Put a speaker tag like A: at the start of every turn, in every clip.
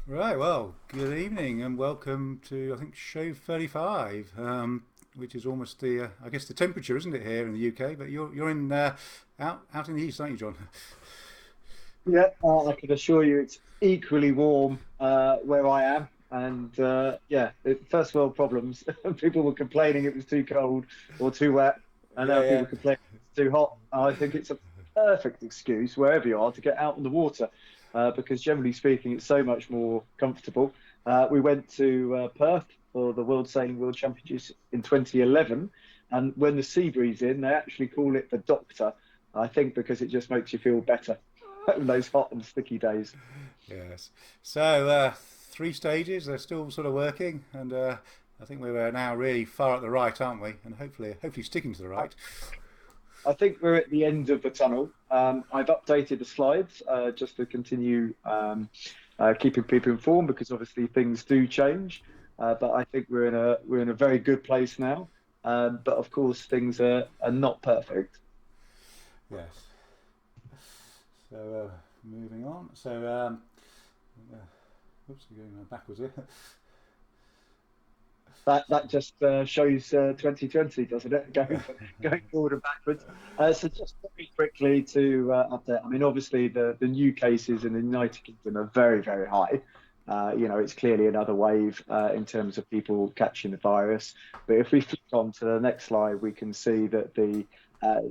A: Right, well, good evening and welcome to, I think, show 35, which is almost I guess the temperature, isn't it, here in the UK? But you're in out in the east, aren't you, John?
B: Yeah, I can assure you it's equally warm where I am. And yeah, first world problems. People were complaining it was too cold or too wet, and
A: Yeah,
B: now people
A: yeah,
B: complain it's too hot. I think it's a perfect excuse wherever you are to get out on the water, because generally speaking, it's so much more comfortable. We went to Perth for the World Sailing World Championships in 2011, and when the sea breeze in, they actually call it the Doctor. I think because it just makes you feel better in those hot and sticky days.
A: yes. So three stages, they're still sort of working, and I think we're now really far at the right, aren't we? And hopefully sticking to the
B: I,
A: right.
B: I think we're at the end of the tunnel. I've updated the slides just to continue keeping people informed because obviously things do change. But I think we're in a very good place now. But of course things are not perfect.
A: Yes. So moving on. So uh, oops, we're going backwards here.
B: That just shows 2020, doesn't it? Going forward and backwards. So just very quickly to update. I mean, obviously the new cases in the United Kingdom are very, very high. It's clearly another wave in terms of people catching the virus. But if we flick on to the next slide, we can see that the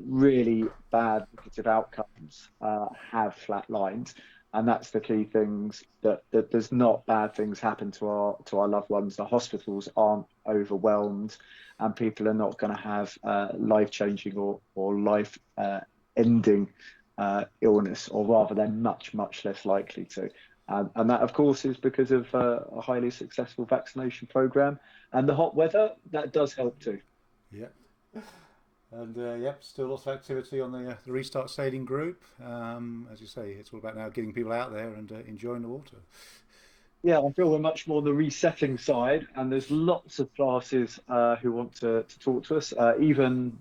B: really bad negative outcomes have flatlined, and that's the key things that there's not bad things happen to our loved ones. The hospitals aren't overwhelmed, and people are not going to have life changing or life ending illness, or rather, they're much less likely to. And that, of course, is because of a highly successful vaccination program and the hot weather. That does help too.
A: Yep. And yep, still lots of activity on the Restart Sailing group. As you say, it's all about now getting people out there and enjoying the water.
B: Yeah, I feel we're much more the resetting side, and there's lots of classes who want to talk to us, even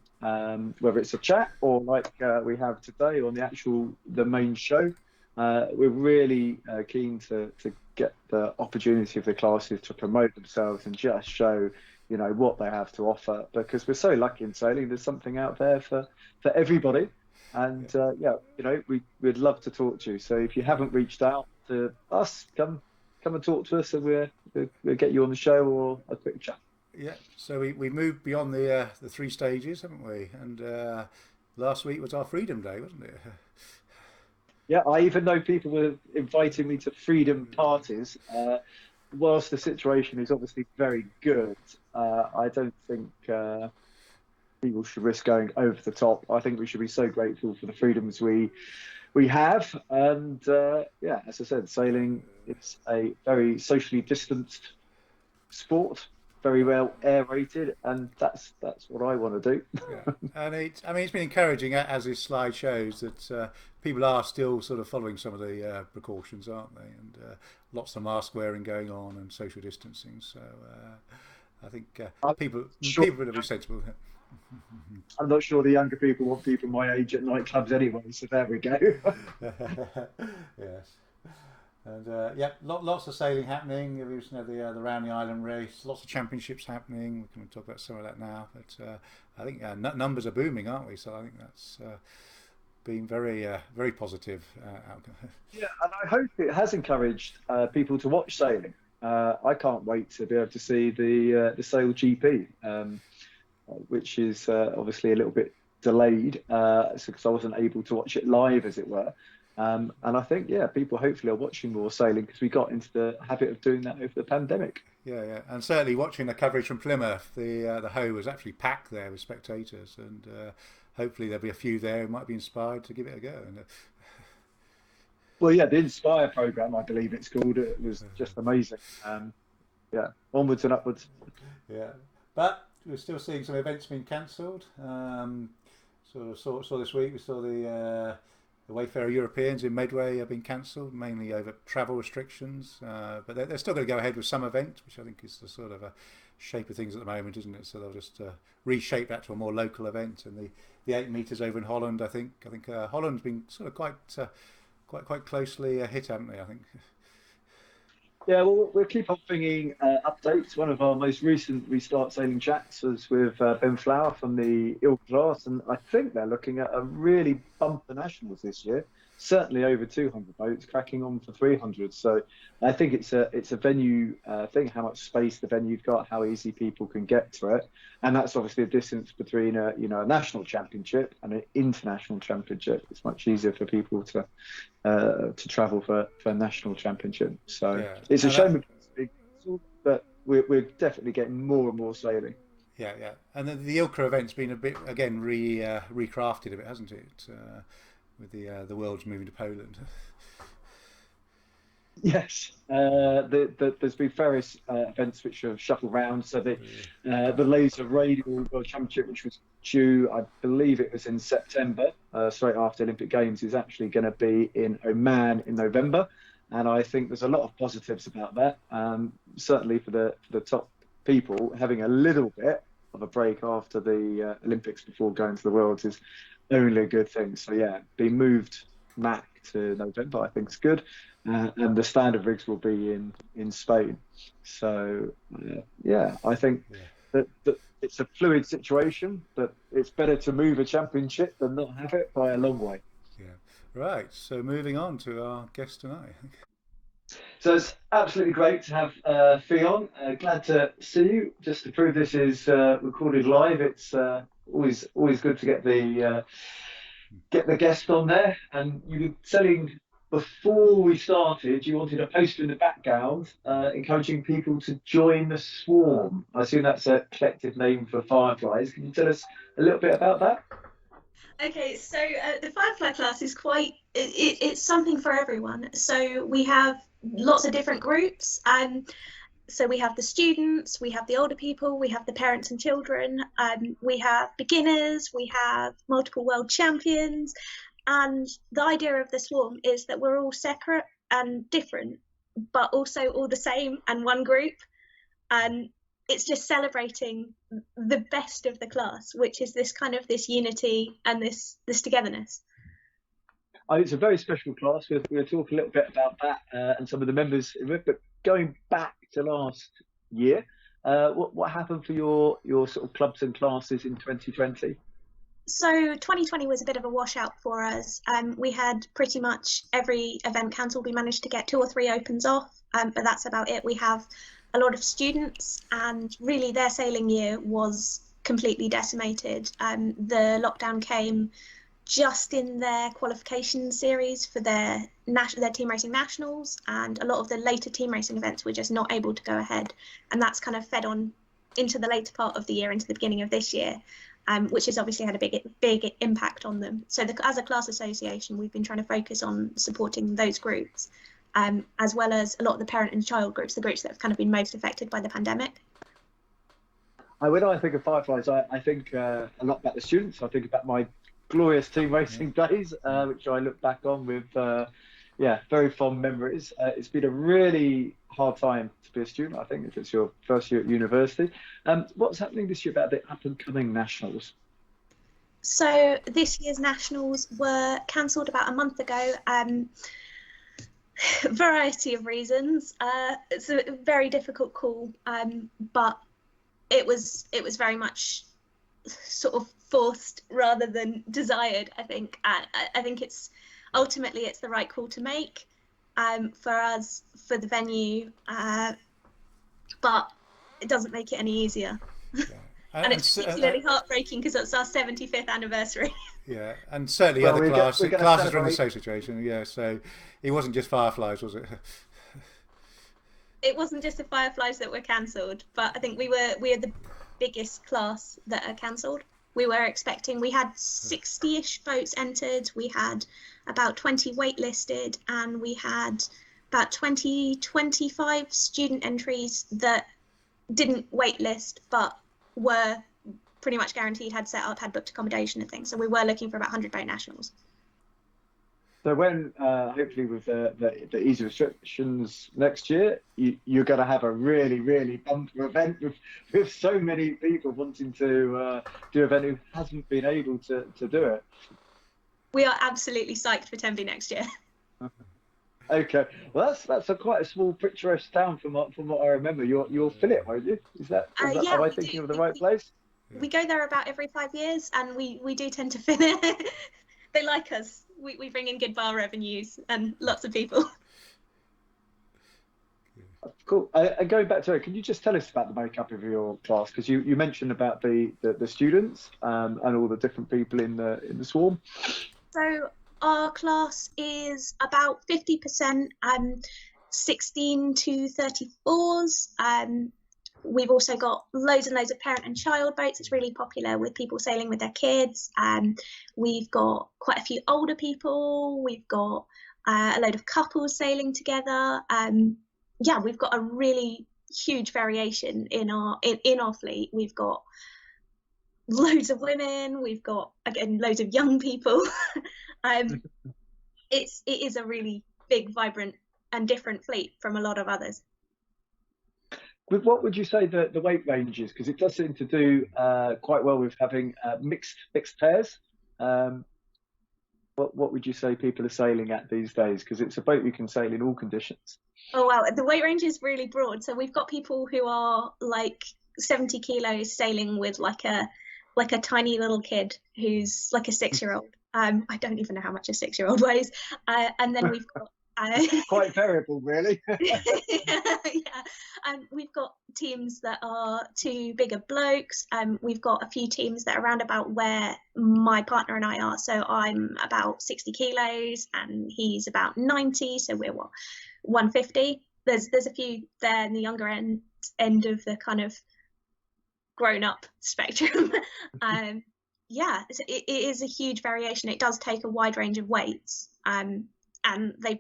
B: whether it's a chat or like we have today on the main show. We're really keen to get the opportunity of the classes to promote themselves and just show, what they have to offer, because we're so lucky in sailing. There's something out there for everybody,
A: Yeah,
B: and yeah, we'd love to talk to you. So if you haven't reached out to us, come and talk to us, and we'll get you on the show or a quick chat.
A: yeah. So we moved beyond the three stages, haven't we? And last week was our Freedom Day, wasn't it?
B: Yeah, I even know people were inviting me to freedom parties. Whilst the situation is obviously very good, I don't think people should risk going over the top. I think we should be so grateful for the freedoms we have. And yeah, as I said, sailing, it's a very socially distanced sport, very well aerated, and that's what I want to do.
A: Yeah, and I mean, it's been encouraging, as this slide shows, that people are still sort of following some of the precautions, aren't they? And lots of mask wearing going on and social distancing. So I think
B: I'm
A: people
B: sure
A: people will be sensible.
B: I'm not sure the younger people want people my age at nightclubs anyway. So there we go.
A: Yes. And yeah, lots of sailing happening. We recently had the Round the Island race, lots of championships happening. We can talk about some of that now. But I think numbers are booming, aren't we? So I think that's been very positive outcome.
B: Yeah, and I hope it has encouraged people to watch sailing. I can't wait to be able to see the Sail GP, which is obviously a little bit delayed, because I wasn't able to watch it live, as it were. And I think, yeah, people hopefully are watching more sailing because we got into the habit of doing that over the pandemic.
A: Yeah, yeah, and certainly watching the coverage from Plymouth, the Hoe was actually packed there with spectators, and hopefully there'll be a few there who might be inspired to give it a go. And
B: Well, yeah, the Inspire program, I believe it's called, it was just amazing. Yeah, onwards and upwards.
A: yeah, but we're still seeing some events being cancelled. Sort of saw this week. We saw the Wayfarer Europeans in Medway have been cancelled, mainly over travel restrictions. But they're still going to go ahead with some event, which I think is the sort of a shape of things at the moment, isn't it? So they'll just reshape that to a more local event. And the 8 meters over in Holland, I think Holland's been sort of quite closely hit, haven't they? I think.
B: Yeah, well, we'll keep on bringing updates. One of our most recent Restart Sailing chats was with Ben Flower from the Ill class, and I think they're looking at a really bumper nationals this year. Certainly over 200 boats, cracking on for 300. So I think it's a venue thing, how much space the venue's got, how easy people can get to it, and that's obviously a distance between a national championship and an international championship. It's much easier for people to travel for a national championship. So
A: Yeah,
B: it's a
A: and
B: shame, but we're definitely getting more and more sailing.
A: yeah, yeah. And the Ilka event's been a bit again recrafted a bit, hasn't it? With the world's moving to Poland.
B: Yes, there's been various events which have shuffled round. So the Laser Radial World Championship, which was due, I believe it was in September, straight after Olympic Games, is actually going to be in Oman in November, and I think there's a lot of positives about that. Certainly for the top people, having a little bit of a break after the Olympics before going to the Worlds is only a good thing. So yeah, being moved back to November, I think is good. And the standard rigs will be in Spain. So yeah, I think that it's a fluid situation, but it's better to move a championship than not have it by a long way.
A: Yeah. Right. So moving on to our guest tonight.
B: So it's absolutely great to have Fee on. Glad to see you. Just to prove this is recorded live, it's always good to get the guest on there. And you were telling before we started, you wanted a poster in the background encouraging people to join the swarm. I assume that's a collective name for fireflies. Can you tell us a little bit about that?
C: Okay, so the Firefly class is it's something for everyone. So we have lots of different groups. So we have the students, we have the older people, we have the parents and children, we have beginners, we have multiple world champions. And the idea of the swarm is that we're all separate and different, but also all the same and one group. And it's just celebrating the best of the class, which is this kind of this unity and this togetherness.
B: It's a very special class. We'll talk a little bit about that and some of the members. But going back to last year, what happened for your sort of clubs and classes in 2020?
C: So 2020 was a bit of a washout for us. We had pretty much every event cancelled. We managed to get 2 or 3 opens off, but that's about it. We have a lot of students, and really their sailing year was completely decimated. The lockdown came just in their qualification series for their team racing nationals, and a lot of the later team racing events were just not able to go ahead, and that's kind of fed on into the later part of the year, into the beginning of this year, which has obviously had a big impact on them. So as a class association, we've been trying to focus on supporting those groups, as well as a lot of the parent and child groups, the groups that have kind of been most affected by the pandemic.
B: When I think of Fireflies, I think a lot about the students. I think about my glorious team racing days, which I look back on with, very fond memories. It's been a really hard time to be a student, I think, if it's your first year at university. What's happening this year about the up-and-coming nationals?
C: So this year's nationals were cancelled about a month ago. Variety of reasons. It's a very difficult call, but it was very much sort of forced rather than desired. I think it's ultimately it's the right call to make for us, for the venue, but it doesn't make it any easier. Yeah. And it's particularly heartbreaking because it's our 75th anniversary.
A: Yeah, and certainly other classes are in the same situation. Yeah, so it wasn't just Fireflies, was it?
C: It wasn't just the Fireflies that were cancelled, but I think we are the biggest class that are cancelled. We had 60-ish boats entered, we had about 20 waitlisted, and we had about 25 student entries that didn't waitlist but were pretty much guaranteed, had set up, had booked accommodation and things. So we were looking for about 100 boat nationals.
B: So when, hopefully with the easy restrictions next year, you're going to have a really, really bumper event with so many people wanting to do an event who hasn't been able to do it.
C: We are absolutely psyched for Tenby next year.
B: Okay, well that's a quite a small picturesque town from what I remember. You'll fill it, won't you?
C: Yeah,
B: Am I
C: we do.
B: thinking of the right place?
C: We go there about every 5 years, and we do tend to fill it. They like us. We bring in good bar revenues and lots of people.
B: Cool. And going back to it, can you just tell us about the makeup of your class? Because you mentioned about the students and all the different people in the swarm.
C: So our class is about 50% 16 to 34s. We've also got loads and loads of parent and child boats. It's really popular with people sailing with their kids. We've got quite a few older people. We've got a load of couples sailing together. Yeah, we've got a really huge variation in our fleet. We've got loads of women. We've got, again, loads of young people. It is a really big, vibrant, and different fleet from a lot of others.
B: What would you say the weight range is? Because it does seem to do quite well with having mixed pairs. What would you say people are sailing at these days? Because it's a boat you can sail in all conditions.
C: Oh wow, the weight range is really broad. So we've got people who are like 70 kilos sailing with like a tiny little kid who's like a 6-year-old. I don't even know how much a 6-year-old weighs. And then we've got
B: quite variable, really.
C: Yeah. We've got teams that are 2 bigger blokes. We've got a few teams that are around about where my partner and I are. So I'm about 60 kilos and he's about 90. So we're 150. There's a few there in the younger end of the kind of grown up spectrum. Yeah, it is a huge variation. It does take a wide range of weights. And they're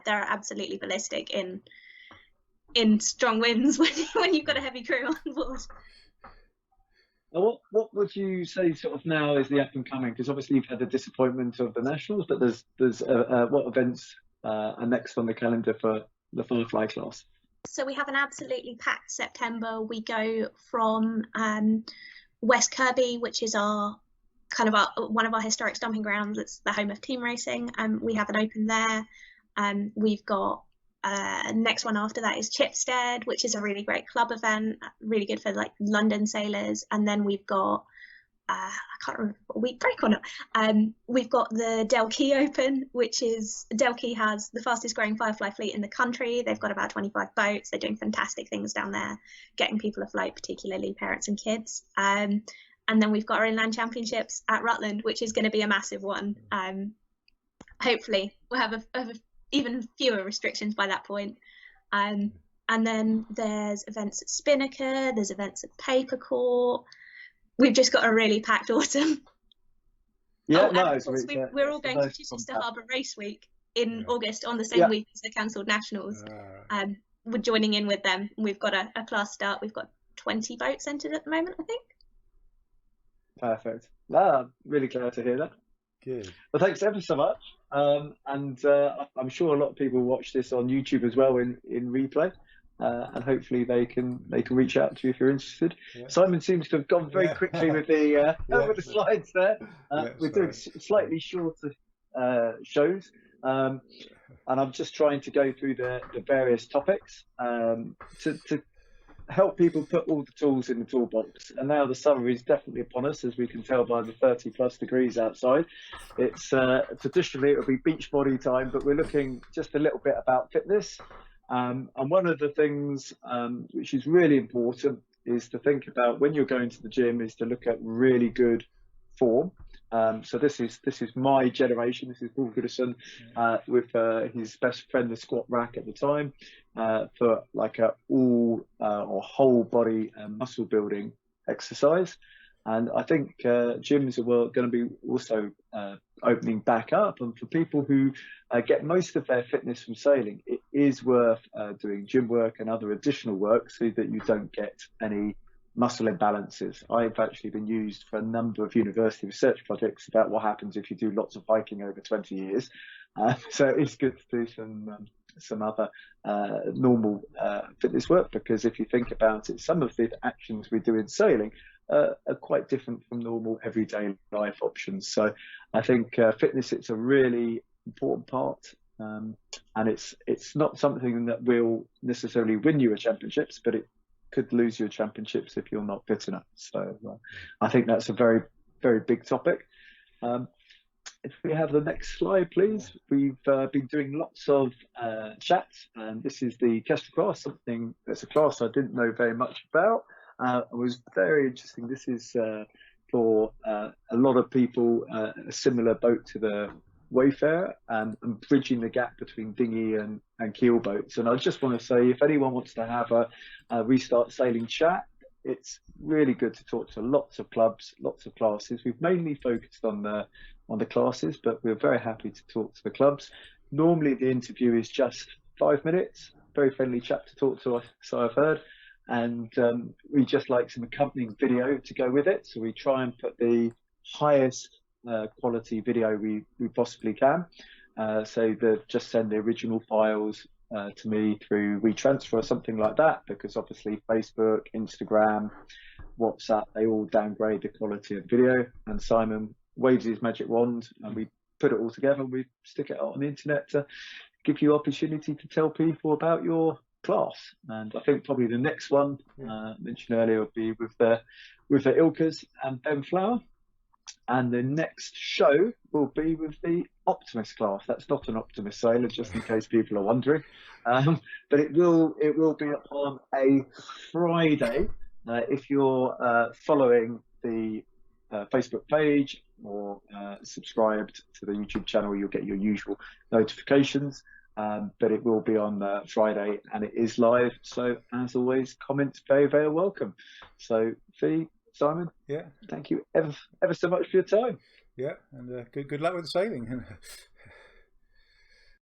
C: absolutely ballistic in strong winds when you've got a heavy crew on board.
B: What would you say sort of now is the up and coming? Because obviously you've had the disappointment of the nationals, but there's what events are next on the calendar for the Firefly class?
C: So we have an absolutely packed September. We go from West Kirby, which is one of our historic stomping grounds. It's the home of team racing. We have an open there. We've got next one after that is Chipstead, which is a really great club event, really good for like London sailors. And then we've got I can't remember what week break or not. We've got the Delkey Open, which is Delkey has the fastest growing Firefly fleet in the country. They've got about 25 boats. They're doing fantastic things down there, getting people afloat, particularly parents and kids. And then we've got our inland championships at Rutland, which is going to be a massive one. Hopefully we'll have even fewer restrictions by that point. And then there's events at Spinnaker, there's events at Papercourt. We've just got a really packed autumn.
B: Yeah,
C: we're all going to Chichester Harbour Race Week in August on the same week as the cancelled nationals. We're joining in with them. We've got a class start. We've got 20 boats entered at the moment, I think.
B: Perfect. I'm really glad to hear that.
A: Good.
B: Well, thanks ever so much. And I'm sure a lot of people watch this on YouTube as well in replay. And hopefully they can reach out to you if you're interested. Yeah. Simon seems to have gone very quickly with the with the slides there. We're doing slightly shorter shows, and I'm just trying to go through the various topics to help people put all the tools in the toolbox. And now the summer is definitely upon us, as we can tell by the 30+ degrees outside. It's traditionally it'll be beach body time, but we're looking just a little bit about fitness. And one of the things which is really important is to think about when you're going to the gym is to look at really good form. So this is my generation. This is Paul Goodison with his best friend, the squat rack at the time, for like a all or whole body muscle building exercise. And I think gyms are going to be also opening back up. And for people who get most of their fitness from sailing, it is worth doing gym work and other additional work so that you don't get any muscle imbalances. I've actually been used for a number of university research projects about what happens if you do lots of hiking over 20 years. So it's good to do some other normal fitness work, because if you think about it, some of the actions we do in sailing are quite different from normal everyday life options. So I think fitness, it's a really important part and it's not something that will necessarily win you a championships, but it could lose you a championships if you're not fit enough. So I think that's a very, very big topic. If we have the next slide, please. We've been doing lots of chats, and this is the Kestrel class, something that's a class I didn't know very much about. It was very interesting. This is for a lot of people, a similar boat to the Wayfarer, and bridging the gap between dinghy and keel boats. And I just want to say, if anyone wants to have a Restart Sailing chat, it's really good to talk to lots of clubs, lots of classes. We've mainly focused on the classes, but we're very happy to talk to the clubs. Normally the interview is just 5 minutes, very friendly chap to talk to, so I've heard. And we just like some accompanying video to go with it. So we try and put the highest quality video we possibly can. So just send the original files to me through WeTransfer or something like that, because obviously Facebook, Instagram, WhatsApp, they all downgrade the quality of video. And Simon waves his magic wand and we put it all together and we stick it out on the internet to give you opportunity to tell people about your class. And I think probably the next one mentioned earlier will be with the Ilkas and Ben Flower. And the next show will be with the Optimist class. That's not an Optimist sailor, just in case people are wondering. But it will be on a Friday. If you're following the Facebook page or subscribed to the YouTube channel, you'll get your usual notifications. But it will be on Friday, and it is live. So as always, comments very, very welcome. So Fee, Simon, thank you ever so much for your time.
A: Yeah, and good luck with the sailing.